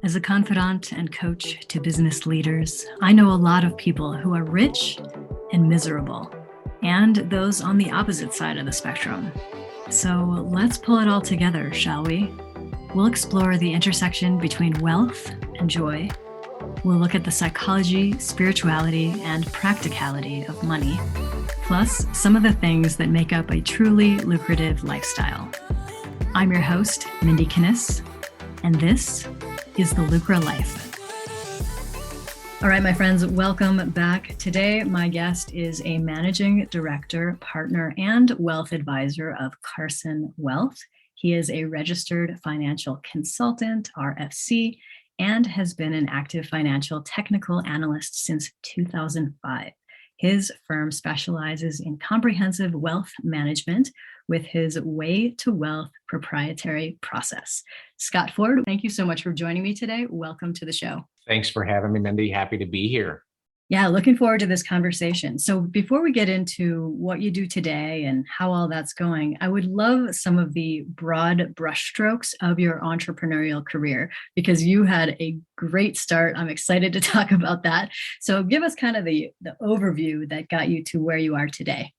As a confidant and coach to business leaders, I know a lot of people who are rich and miserable, and those on the opposite side of the spectrum. So let's pull it all together, shall we? We'll explore the intersection between wealth and joy. We'll look at the psychology, spirituality, and practicality of money, plus some of the things that make up a truly lucrative lifestyle. I'm your host, Mindy Kinnis, and this is the Lucra Life. All right, my friends, welcome back. Today, my guest is a managing director, partner, and wealth advisor of Carson Wealth. He is a registered financial consultant, RFC, and has been an active financial technical analyst since 2005. His firm specializes in comprehensive wealth management with his Way to Wealth proprietary process. Scott Ford, thank you so much for joining me today. Welcome to the show. Thanks for having me, Mindy. Happy to be here. Yeah, looking forward to this conversation. So before we get into what you do today and how all that's going, I would love some of the broad brushstrokes of your entrepreneurial career, because you had a great start. I'm excited to talk about that. So give us kind of the overview that got you to where you are today.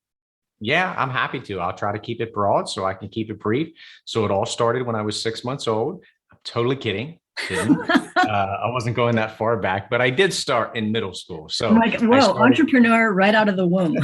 Yeah, I'm happy to. I'll try to keep it broad so I can keep it brief. So it all started when I was 6 months old. I'm totally kidding. I wasn't going that far back, but I did start in middle school. So I'm like, whoa, entrepreneur right out of the womb.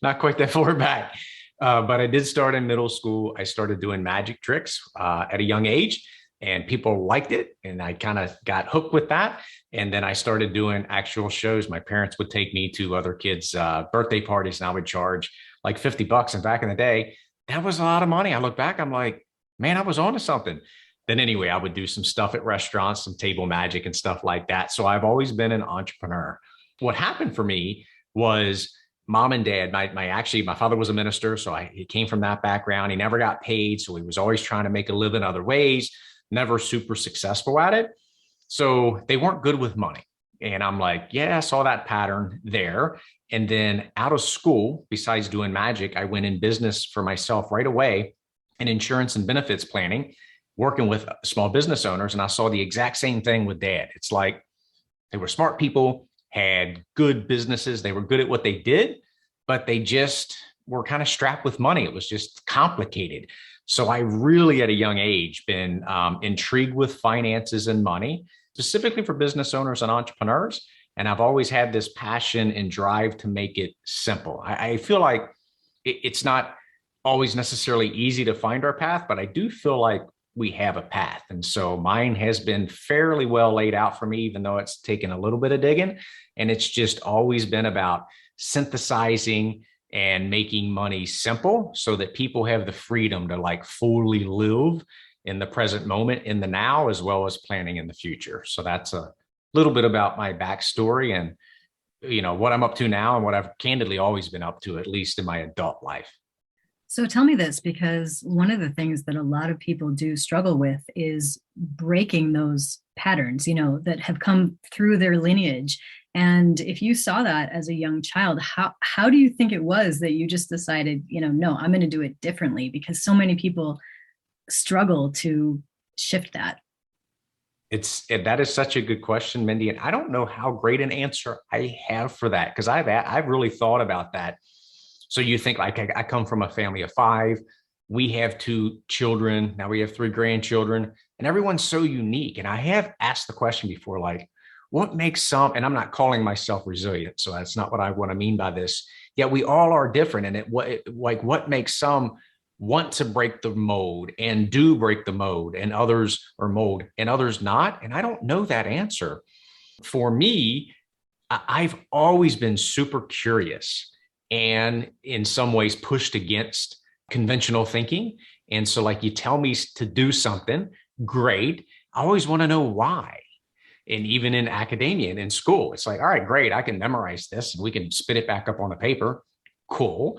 Not quite that far back, but I did start in middle school. I started doing magic tricks at a young age, and people liked it. And I kind of got hooked with that. And then I started doing actual shows. My parents would take me to other kids' birthday parties, and I would charge like $50. And back in the day, that was a lot of money. I look back, I'm like, man, I was onto something. Then anyway, I would do some stuff at restaurants, some table magic and stuff like that. So I've always been an entrepreneur. What happened for me was mom and dad, my father was a minister. So he came from that background. He never got paid. So he was always trying to make a living other ways, never super successful at it. So they weren't good with money. And I'm like, yeah, I saw that pattern there. And then out of school, besides doing magic, I went in business for myself right away in insurance and benefits planning, working with small business owners. And I saw the exact same thing with dad. It's like they were smart people, had good businesses. They were good at what they did, but they just were kind of strapped with money. It was just complicated. So I really, at a young age, been intrigued with finances and money, specifically for business owners and entrepreneurs. And I've always had this passion and drive to make it simple. I feel like it's not always necessarily easy to find our path, but I do feel like we have a path. And so mine has been fairly well laid out for me, even though it's taken a little bit of digging. And it's just always been about synthesizing and making money simple so that people have the freedom to like fully live in the present moment, in the now, as well as planning in the future. So that's a little bit about my backstory and, what I'm up to now and what I've candidly always been up to, at least in my adult life. So tell me this, because one of the things that a lot of people do struggle with is breaking those patterns, that have come through their lineage. And if you saw that as a young child, how do you think it was that you just decided, no, I'm going to do it differently? Because so many people struggle to shift that. That is such a good question, Mindy. And I don't know how great an answer I have for that, because I've really thought about that. So you think like I come from a family of 5. We have 2 children. Now we have 3 grandchildren, and everyone's so unique. And I have asked the question before, like, what makes some, and I'm not calling myself resilient, so that's not what I want to mean by this. Yet we all are different. And what makes some want to break the mold and do break the mold, and others or mold and others not? And I don't know that answer. For me, I've always been super curious and in some ways pushed against conventional thinking. And so like you tell me to do something, great. I always want to know why. And even in academia and in school, it's like, all right, great. I can memorize this and we can spit it back up on the paper. Cool.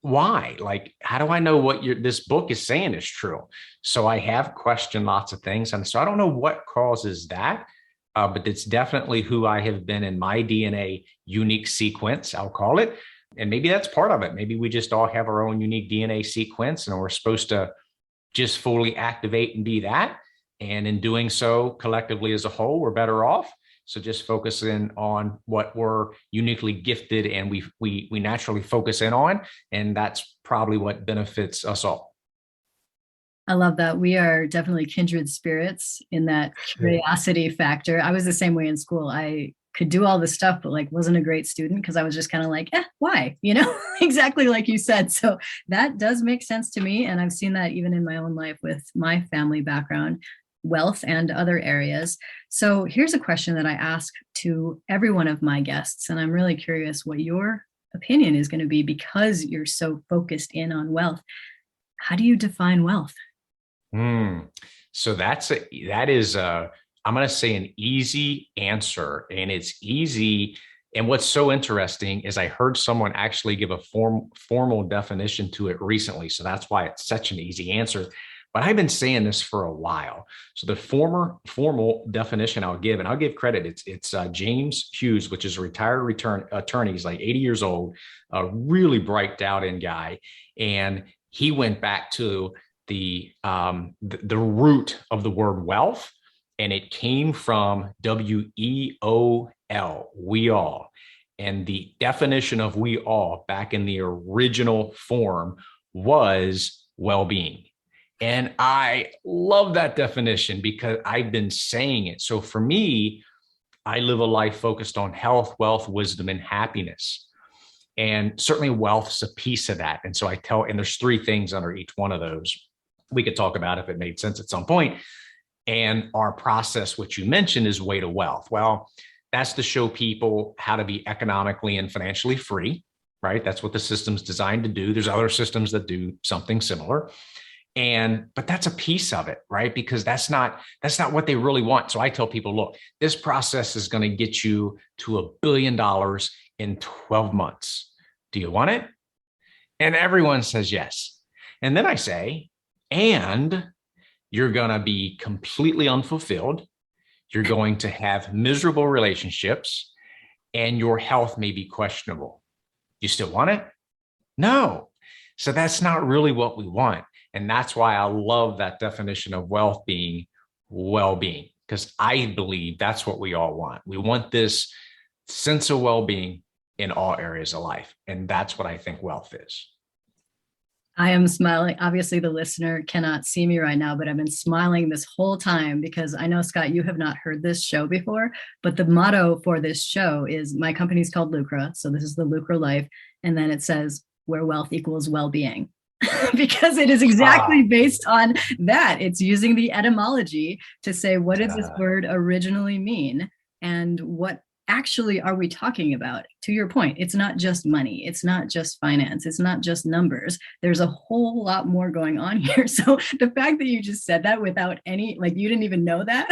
Why? Like, how do I know what this book is saying is true? So I have questioned lots of things. And so I don't know what causes that, but it's definitely who I have been in my DNA unique sequence, I'll call it. And maybe that's part of it. Maybe we just all have our own unique DNA sequence and we're supposed to just fully activate and be that. And in doing so, collectively as a whole, we're better off. So just focus in on what we're uniquely gifted and we naturally focus in on. And that's probably what benefits us all. I love that. We are definitely kindred spirits in that curiosity factor. I was the same way in school. I could do all this stuff, but like wasn't a great student because I was just kind of like, why? Exactly like you said. So that does make sense to me. And I've seen that even in my own life with my family background, wealth and other areas. So here's a question that I ask to every one of my guests. And I'm really curious what your opinion is going to be because you're so focused in on wealth. How do you define wealth? So that is I'm going to say an easy answer, and it's easy. And what's so interesting is I heard someone actually give a formal definition to it recently. So that's why it's such an easy answer. But I've been saying this for a while. So the formal definition I'll give, and I'll give credit, it's James Hughes, which is a retired attorney. He's like 80 years old, a really bright out-in guy. And he went back to the root of the word wealth, and it came from WEOL, we all. And the definition of we all back in the original form was well-being. And I love that definition because I've been saying it. So for me, I live a life focused on health, wealth, wisdom, and happiness. And certainly wealth is a piece of that. And so and there's three things under each one of those. We could talk about if it made sense at some point. And our process, which you mentioned, is Way to Wealth. Well, that's to show people how to be economically and financially free, right? That's what the system's designed to do. There's other systems that do something similar. But that's a piece of it, right? Because that's not what they really want. So I tell people, look, this process is going to get you to $1 billion in 12 months. Do you want it? And everyone says yes. And then I say, and you're going to be completely unfulfilled. You're going to have miserable relationships, and your health may be questionable. You still want it? No. So that's not really what we want. And that's why I love that definition of wealth being well-being, because I believe that's what we all want. We want this sense of well-being in all areas of life. And that's what I think wealth is. I am smiling. Obviously, the listener cannot see me right now, but I've been smiling this whole time because I know, Scott, you have not heard this show before, but the motto for this show is my company's called Lucra. So this is the Lucra Life. And then it says where wealth equals well-being. Because it is exactly based on that. It's using the etymology to say, what does this word originally mean? And what actually are we talking about? To your point, it's not just money. It's not just finance. It's not just numbers. There's a whole lot more going on here. So the fact that you just said that without any, like you didn't even know that.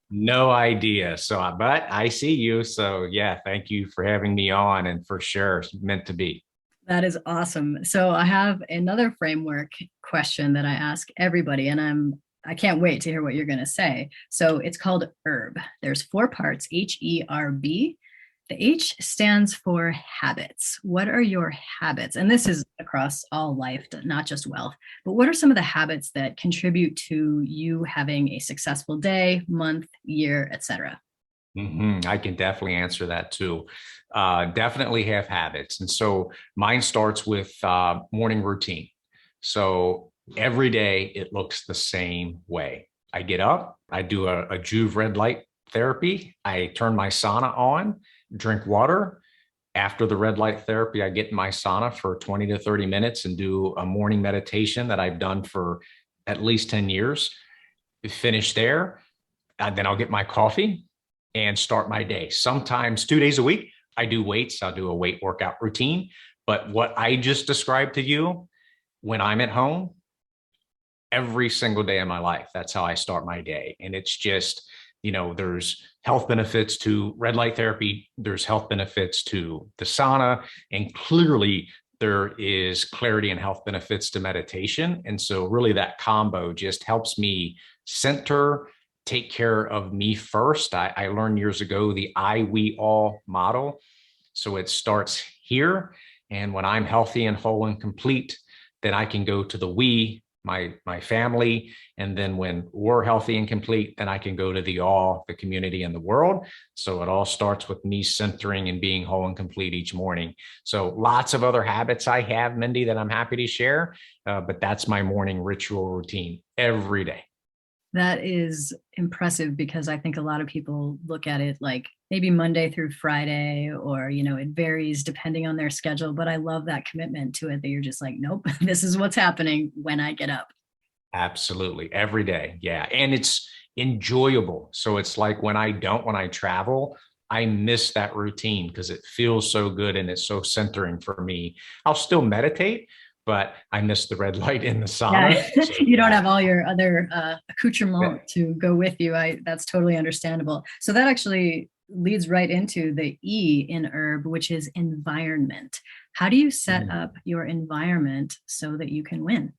No idea. But I see you. So yeah, thank you for having me on. And for sure, it's meant to be. That is awesome. So I have another framework question that I ask everybody, and I can't wait to hear what you're going to say. So it's called HERB. There's 4 parts, HERB. The H stands for habits. What are your habits? And this is across all life, not just wealth, but what are some of the habits that contribute to you having a successful day, month, year, etc.? I can definitely answer that too. Definitely have habits. And so mine starts with morning routine. So every day it looks the same way. I get up, I do a Juve red light therapy. I turn my sauna on, drink water. After the red light therapy, I get in my sauna for 20 to 30 minutes and do a morning meditation that I've done for at least 10 years. Finish there. Then I'll get my coffee and start my day. Sometimes 2 days a week, I do weights. I'll do a weight workout routine. But what I just described to you, when I'm at home, every single day of my life, that's how I start my day. And it's just, there's health benefits to red light therapy. There's health benefits to the sauna. And clearly there is clarity and health benefits to meditation. And so really that combo just helps me center, take care of me first. I learned years ago the I, we, all model. So it starts here. And when I'm healthy and whole and complete, then I can go to the we my family. And then when we're healthy and complete, then I can go to the community and the world. So it all starts with me centering and being whole and complete each morning. So lots of other habits I have, Mindy, that I'm happy to share. But that's my morning ritual routine every day. That is impressive because I think a lot of people look at it like maybe Monday through Friday, or, it varies depending on their schedule. But I love that commitment to it that you're just like, nope, this is what's happening when I get up. Absolutely. Every day. Yeah. And it's enjoyable. So it's like when I travel, I miss that routine because it feels so good and it's so centering for me. I'll still meditate, but I miss the red light in the sauna. Yeah. So, You don't yeah. have all your other accoutrements to go with you. That's totally understandable. So that actually leads right into the E in herb, which is environment. How do you set up your environment so that you can win?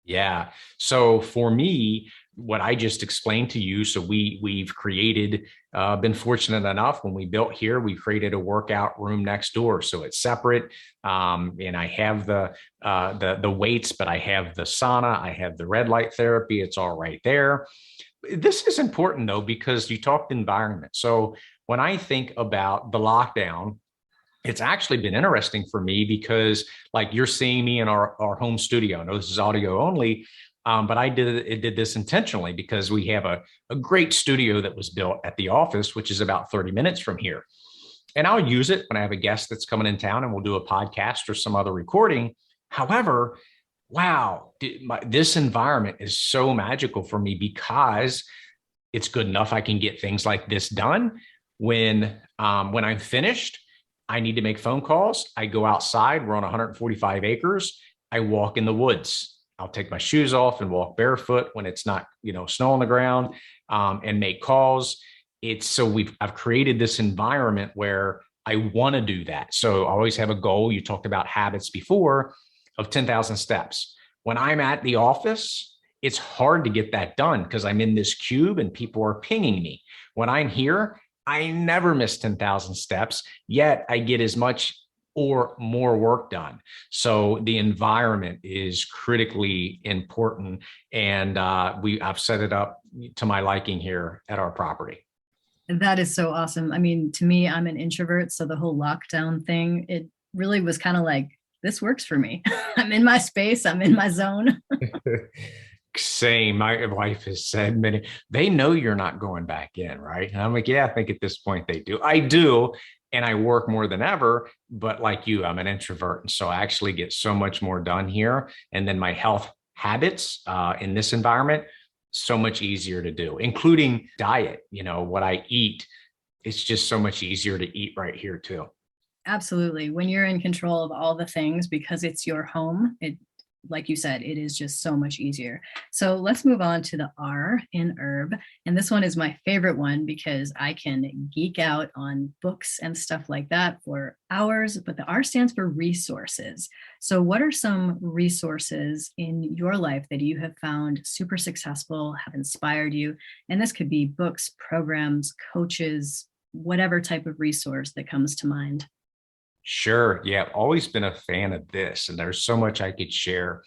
Yeah. So for me, what I just explained to you, so we've created, been fortunate enough when we built here, we created a workout room next door, so it's separate. And I have the weights, but I have the sauna, I have the red light therapy. It's all right there. This is important though, because you talked environment. So when I think about the lockdown, it's actually been interesting for me because like you're seeing me in our home studio. I know this is audio only, but I did this intentionally because we have a great studio that was built at the office, which is about 30 minutes from here. And I'll use it when I have a guest that's coming in town and we'll do a podcast or some other recording. However, wow, this environment is so magical for me because it's good enough I can get things like this done. When I'm finished, I need to make phone calls. I go outside. We're on 145 acres. I walk in the woods. I'll take my shoes off and walk barefoot when it's not, snow on the ground, and make calls. I've created this environment where I want to do that. So I always have a goal. You talked about habits before of 10,000 steps. When I'm at the office, it's hard to get that done because I'm in this cube and people are pinging me. When I'm here, I never miss 10,000 steps, yet I get as much or more work done. So the environment is critically important. And I've set it up to my liking here at our property. That is so awesome. I mean, to me, I'm an introvert. So the whole lockdown thing, it really was kind of like, this works for me. I'm in my space. I'm in my zone. Same. My wife has said they know you're not going back in, right? And I'm like, yeah, I think at this point they do. I do. And I work more than ever, but like you, I'm an introvert. And so I actually get so much more done here. And then my health habits in this environment, so much easier to do, including diet, what I eat. It's just so much easier to eat right here too. Absolutely. When you're in control of all the things because it's your home, like you said, it is just so much easier. So let's move on to the R in herb. And this one is my favorite one because I can geek out on books and stuff like that for hours, but the R stands for resources. So what are some resources in your life that you have found super successful, have inspired you? And this could be books, programs, coaches, whatever type of resource that comes to mind. Sure. Yeah. I've always been a fan of this, and there's so much I could share.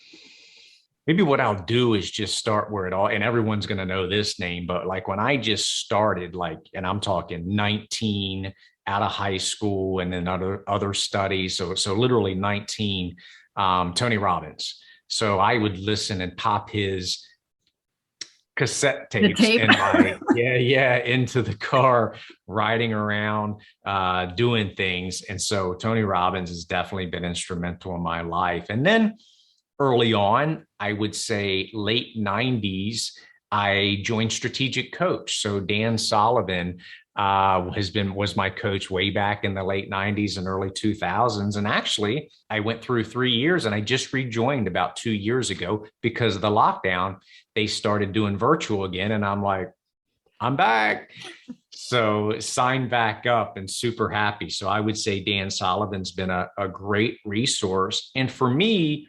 Maybe what I'll do is just start where it all, and everyone's going to know this name, but like when I just started, and I'm talking 19 out of high school and then other studies. So literally 19, Tony Robbins. So I would listen and pop his cassette tapes into the car, riding around, doing things. And so Tony Robbins has definitely been instrumental in my life. And then early on, I would say late 90s, I joined Strategic Coach. So Dan Sullivan was my coach way back in the late 90s and early 2000s. And actually, I went through 3 years and I just rejoined about 2 years ago because of the lockdown. They started doing virtual again. And I'm like, I'm back. So signed back up and super happy. So I would say Dan Sullivan's been a great resource. And for me,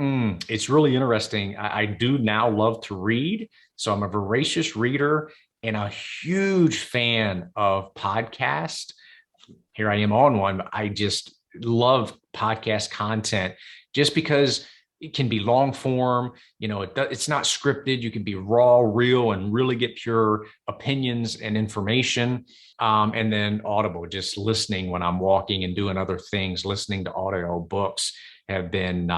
it's really interesting. I do now love to read. So I'm a voracious reader and a huge fan of podcasts. Here I am on one. I just love podcast content just because it can be long form, it's not scripted. You can be raw, real, and really get pure opinions and information. And then Audible, just listening when I'm walking and doing other things, listening to audio books have been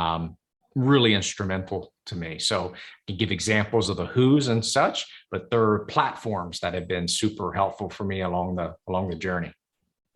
really instrumental to me. So I can give examples of the who's and such, but there are platforms that have been super helpful for me along the journey.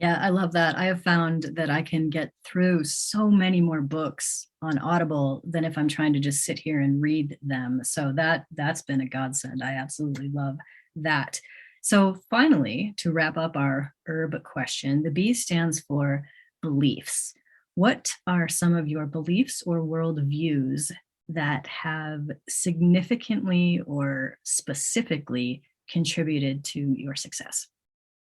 Yeah, I love that. I have found that I can get through so many more books on Audible than if I'm trying to just sit here and read them. So that's been a godsend. I absolutely love that. So finally, to wrap up our herb question, the B stands for beliefs. What are some of your beliefs or worldviews that have significantly or specifically contributed to your success?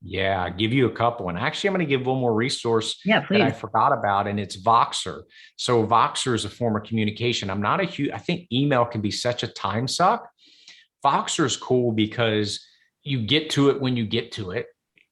Yeah, I'll give you a couple. And actually, I'm going to give one more resource that I forgot about, and it's Voxer. So Voxer is a form of communication. I think email can be such a time suck. Voxer is cool because you get to it when you get to it.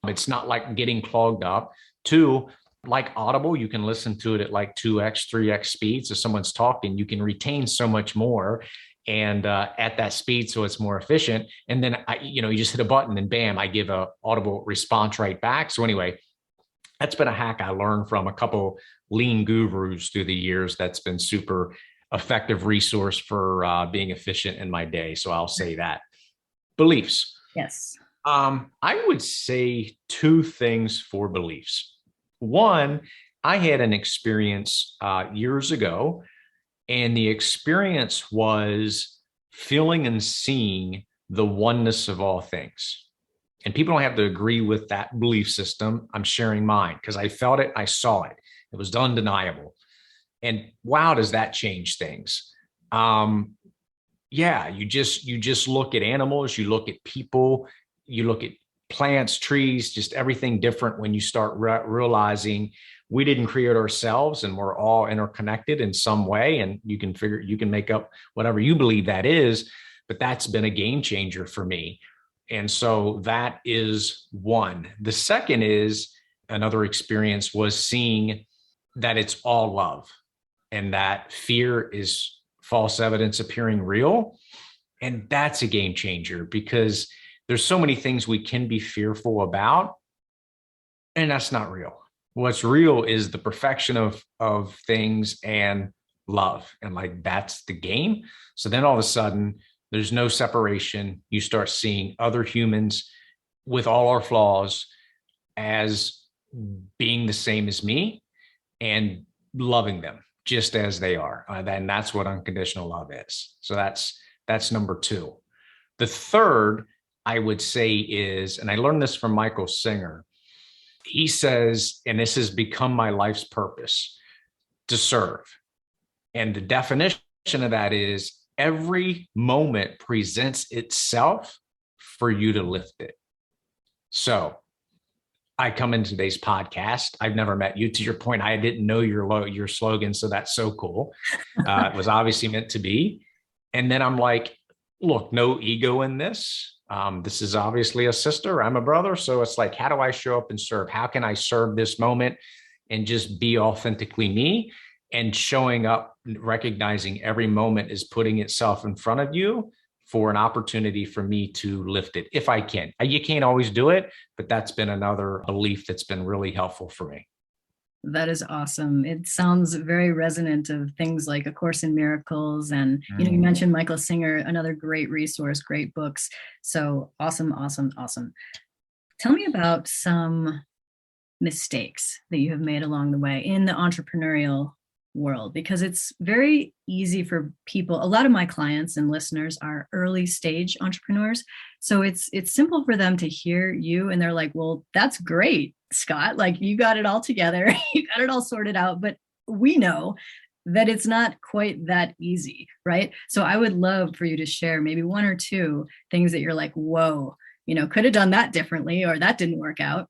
It's not like getting clogged up. Two, like Audible, you can listen to it at like 2x, 3x speed. So someone's talking, you can retain so much more and at that speed, so it's more efficient. And then you just hit a button and bam, I give a audible response right back. So anyway, that's been a hack I learned from a couple lean gurus through the years. That's been super effective resource for being efficient in my day. So I'll say that. Beliefs. Yes. I would say two things for beliefs. One, I had an experience years ago. And the experience was feeling and seeing the oneness of all things. And people don't have to agree with that belief system. I'm sharing mine because I felt it. I saw it. It was undeniable. And wow, does that change things? Yeah, you just look at animals, you look at people, you look at plants, trees, just everything different when you start realizing we didn't create ourselves and we're all interconnected in some way. And you can make up whatever you believe that is, but that's been a game changer for me. And so that is one. The second is another experience was seeing that it's all love and that fear is false evidence appearing real. And that's a game changer because there's so many things we can be fearful about, and that's not real. What's real is the perfection of things and love. And like, that's the game. So then all of a sudden, there's no separation. You start seeing other humans with all our flaws as being the same as me and loving them just as they are. And that's what unconditional love is. So that's number two. The third, I would say is, and I learned this from Michael Singer. He says, and this has become my life's purpose, to serve. And the definition of that is every moment presents itself for you to lift it. So I come into today's podcast. I've never met you. To your point, I didn't know your slogan. So that's so cool. It was obviously meant to be. And then I'm like, look, no ego in this. This is obviously a sister. I'm a brother. So it's like, how do I show up and serve? How can I serve this moment and just be authentically me? And showing up, recognizing every moment is putting itself in front of you for an opportunity for me to lift it if I can. You can't always do it, but that's been another belief that's been really helpful for me. That is awesome. It sounds very resonant of things like A Course in Miracles. And, you mentioned Michael Singer, another great resource, great books. So awesome, awesome, awesome. Tell me about some mistakes that you have made along the way in the entrepreneurial world, because it's very easy for people. A lot of my clients and listeners are early stage entrepreneurs. So it's simple for them to hear you and they're like, well, that's great, Scott. Like, you got it all together. You got it all sorted out. But we know that it's not quite that easy, right? So I would love for you to share maybe one or two things that you're like, whoa, could have done that differently, or that didn't work out.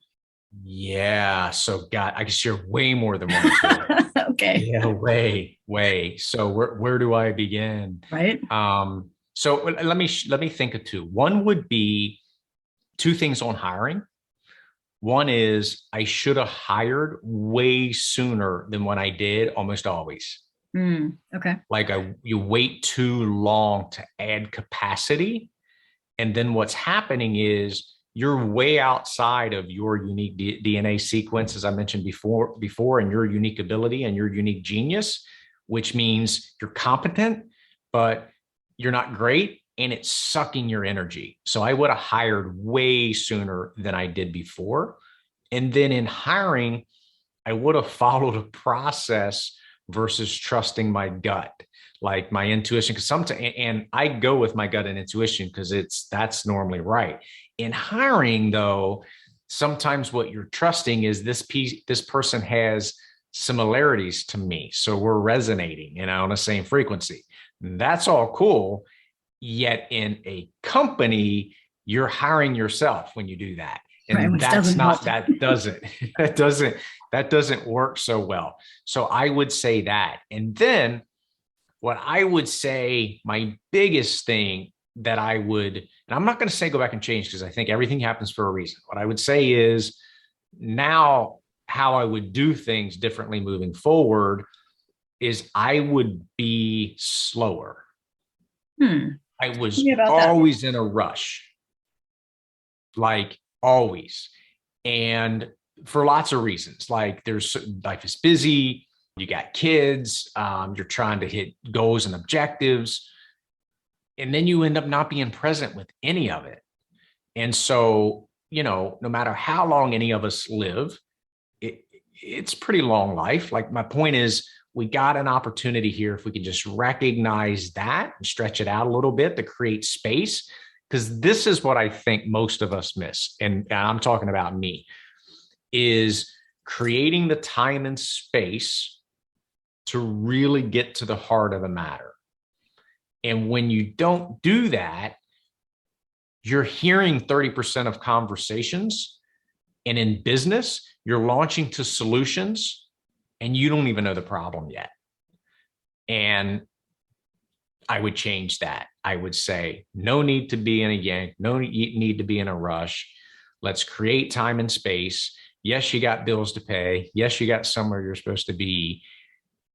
Yeah. So God, I can share way more than one. Okay. Yeah, way. So where do I begin? Right. So let me think of two. One would be two things on hiring. One is I should have hired way sooner than when I did, almost always. Okay. Like you wait too long to add capacity. And then what's happening is you're way outside of your unique DNA sequence, as I mentioned before, and your unique ability and your unique genius, which means you're competent, but you're not great, and it's sucking your energy. So I would have hired way sooner than I did before. And then in hiring, I would have followed a process versus trusting my gut, like my intuition. Because sometimes, and I go with my gut and intuition because that's normally right. In hiring, though, sometimes what you're trusting is this person has similarities to me, so we're resonating, on the same frequency. That's all cool. Yet in a company, you're hiring yourself when you do that. Right, And which doesn't help. that doesn't work so well. So I would say that. And then what I would say, my biggest thing that I would, and I'm not going to say go back and change because I think everything happens for a reason. What I would say is now how I would do things differently moving forward is I would be slower. I was always in a rush, like always. And for lots of reasons, like life is busy, you got kids, you're trying to hit goals and objectives, and then you end up not being present with any of it. And so, no matter how long any of us live, it's pretty long life. Like my point is, we got an opportunity here if we can just recognize that and stretch it out a little bit to create space, because this is what I think most of us miss. And I'm talking about me, is creating the time and space to really get to the heart of the matter. And when you don't do that, you're hearing 30% of conversations. And in business, you're launching to solutions and you don't even know the problem yet. And I would change that. I would say, no need to be in a yank, no need to be in a rush. Let's create time and space. Yes, you got bills to pay. Yes, you got somewhere you're supposed to be,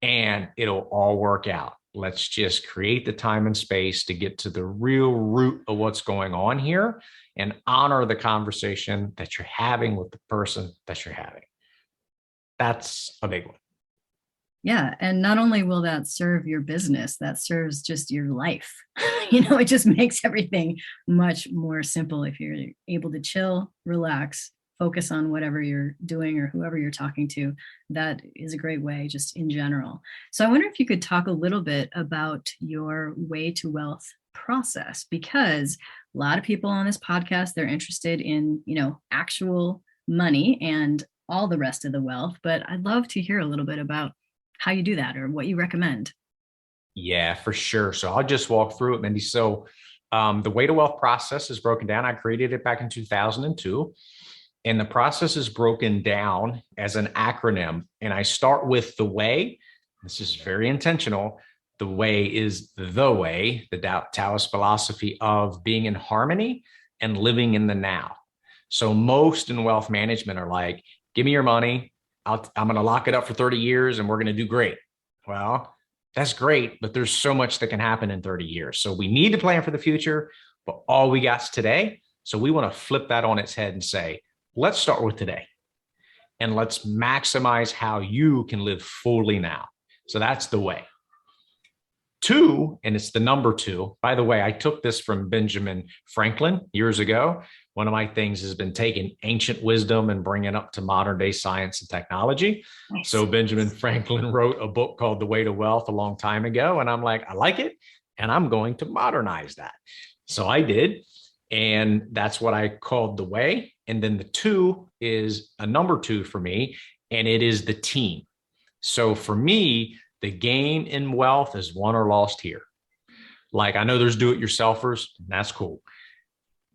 and it'll all work out. Let's just create the time and space to get to the real root of what's going on here and honor the conversation that you're having with the person that you're having. That's a big one. Yeah. And not only will that serve your business, that serves just your life. It just makes everything much more simple if you're able to chill, relax, focus on whatever you're doing or whoever you're talking to. That is a great way just in general. So I wonder if you could talk a little bit about your way to wealth process, because a lot of people on this podcast, they're interested in, actual money and all the rest of the wealth. But I'd love to hear a little bit about how you do that or what you recommend. Yeah, for sure. So I'll just walk through it, Mindy. So the way to wealth process is broken down. I created it back in 2002. And the process is broken down as an acronym. And I start with the way. This is very intentional. The way is the way, the Taoist philosophy of being in harmony and living in the now. So most in wealth management are like, give me your money. I'm going to lock it up for 30 years and we're going to do great. Well, that's great, but there's so much that can happen in 30 years. So we need to plan for the future, but all we got is today. So we want to flip that on its head and say, let's start with today and let's maximize how you can live fully now. So that's the way. 2, and it's the number 2. By the way, I took this from Benjamin Franklin years ago. One of my things has been taking ancient wisdom and bringing it up to modern day science and technology. Nice. So Benjamin Franklin wrote a book called The Way to Wealth a long time ago. And I'm like, I like it. And I'm going to modernize that. So I did. And that's what I called the way. And then the 2 is a number 2 for me. And it is the team. So for me, the game in wealth is won or lost here. Like, I know there's do-it-yourselfers. That's cool.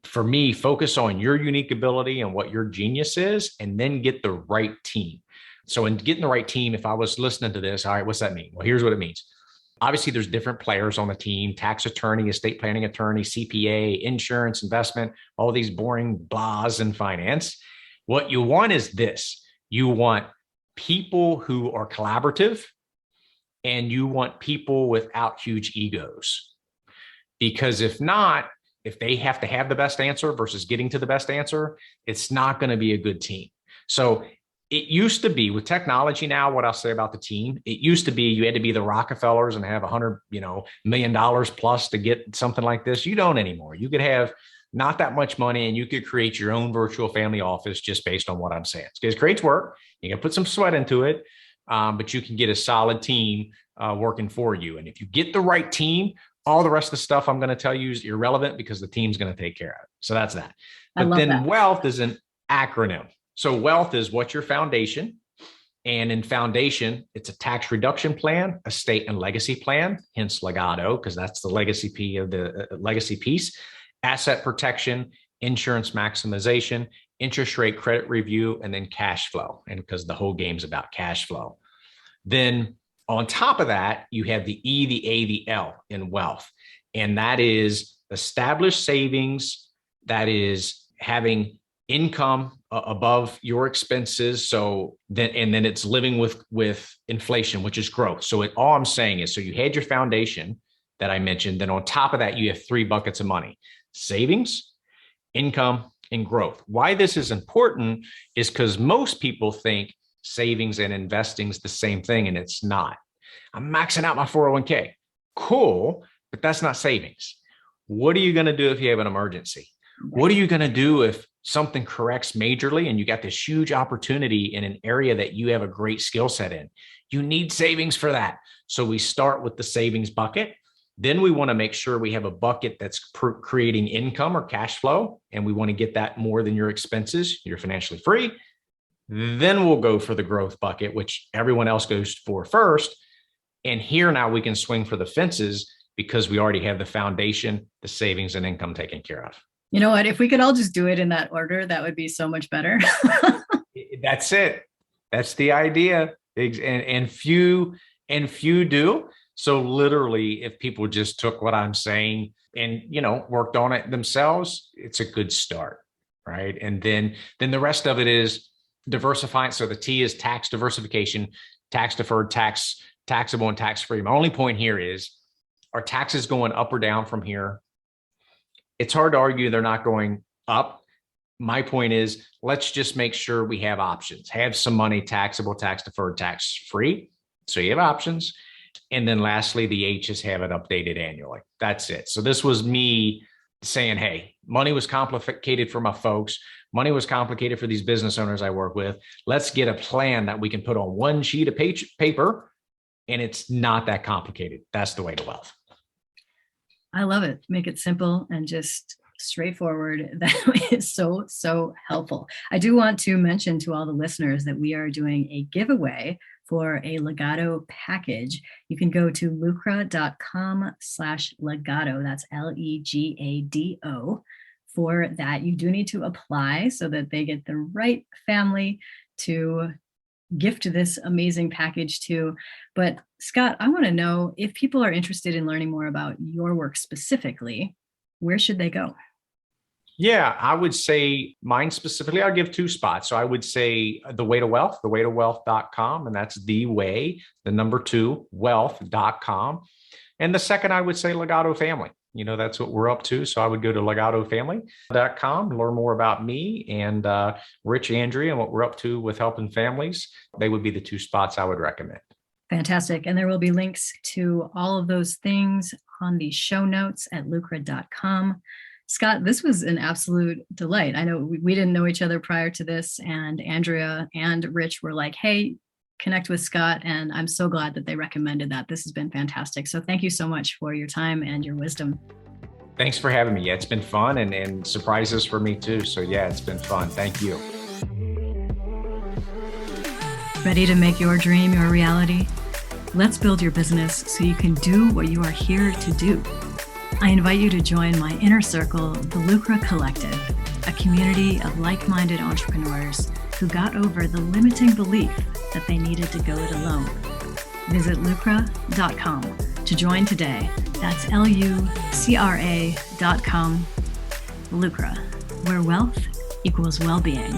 For me, focus on your unique ability and what your genius is, and then get the right team. So in getting the right team, if I was listening to this, all right, what's that mean? Well, here's what it means. Obviously, there's different players on the team: tax attorney, estate planning attorney, CPA, insurance, investment, all these boring blahs in finance. What you want is this. You want people who are collaborative and you want people without huge egos. Because if not, if they have to have the best answer versus getting to the best answer, it's not going to be a good team. So it used to be with technology now, what I'll say about the team, it used to be you had to be the Rockefellers and have $100 million plus to get something like this. You don't anymore. You could have not that much money and you could create your own virtual family office just based on what I'm saying. It creates work. You can put some sweat into it, but you can get a solid team working for you. And if you get the right team, all the rest of the stuff I'm going to tell you is irrelevant because the team's going to take care of it. So that's that. But then that. Wealth is an acronym. So wealth is what's your foundation. And in foundation, it's a tax reduction plan, estate and legacy plan, hence Legado, because that's the legacy piece, asset protection, insurance maximization, interest rate credit review, and then cash flow. And because the whole game's about cash flow. Then on top of that, you have the E, the A, the L in wealth. And that is established savings, that is having income above your expenses. So then, and then it's living with inflation, which is growth. So all I'm saying is, so you had your foundation that I mentioned, then on top of that, you have 3 buckets of money: savings, income, and growth. Why this is important is because most people think savings and investing is the same thing, and it's not. I'm maxing out my 401k. Cool, but that's not savings. What are you going to do if you have an emergency? What are you going to do if something corrects majorly and you got this huge opportunity in an area that you have a great skill set in? You need savings for that. So we start with the savings bucket. Then we want to make sure we have a bucket that's creating income or cash flow, and we want to get that more than your expenses. You're financially free. Then we'll go for the growth bucket, which everyone else goes for first. And here now we can swing for the fences because we already have the foundation, the savings, and income taken care of. You know what? If we could all just do it in that order, that would be so much better. That's it. That's the idea. And few do. So literally, if people just took what I'm saying and, worked on it themselves, it's a good start, right? And then the rest of it is diversifying. So the T is tax diversification, tax deferred, taxable, and tax free. My only point here is, are taxes going up or down from here? It's hard to argue they're not going up. My point is, let's just make sure we have options, have some money, taxable, tax deferred, tax free. So you have options. And then lastly, the H is have it updated annually. That's it. So this was me saying, hey, money was complicated for my folks. Money was complicated for these business owners I work with. Let's get a plan that we can put on one sheet of paper, and it's not that complicated. That's the way to wealth. I love it. Make it simple and just straightforward. That is so, so helpful. I do want to mention to all the listeners that we are doing a giveaway for a Legado package. You can go to lucra.com/Legado. That's LEGADO. For that, you do need to apply so that they get the right family to gift this amazing package to. But Scott, I want to know, if people are interested in learning more about your work specifically, where should they go? Yeah, I would say mine specifically, I'll give 2 spots. So I would say The Way to Wealth, thewaytowealth.com, and that's the way, the number 2, wealth.com. And the second, I would say Legado Family. That's what we're up to. So I would go to legadofamily.com, learn more about me and Rich, Andrea, and what we're up to with helping families. They would be the 2 spots I would recommend. Fantastic. And there will be links to all of those things on the show notes at lucra.com. Scott, this was an absolute delight. I know we didn't know each other prior to this, and Andrea and Rich were like, hey, connect with Scott. And I'm so glad that they recommended that. This has been fantastic. So thank you so much for your time and your wisdom. Thanks for having me. Yeah, it's been fun and surprises for me too. So yeah, it's been fun. Thank you. Ready to make your dream your reality? Let's build your business so you can do what you are here to do. I invite you to join my inner circle, the Lucra Collective, a community of like-minded entrepreneurs who got over the limiting belief that they needed to go it alone. Visit lucra.com to join today. That's lucra.com. Lucra, where wealth equals well-being.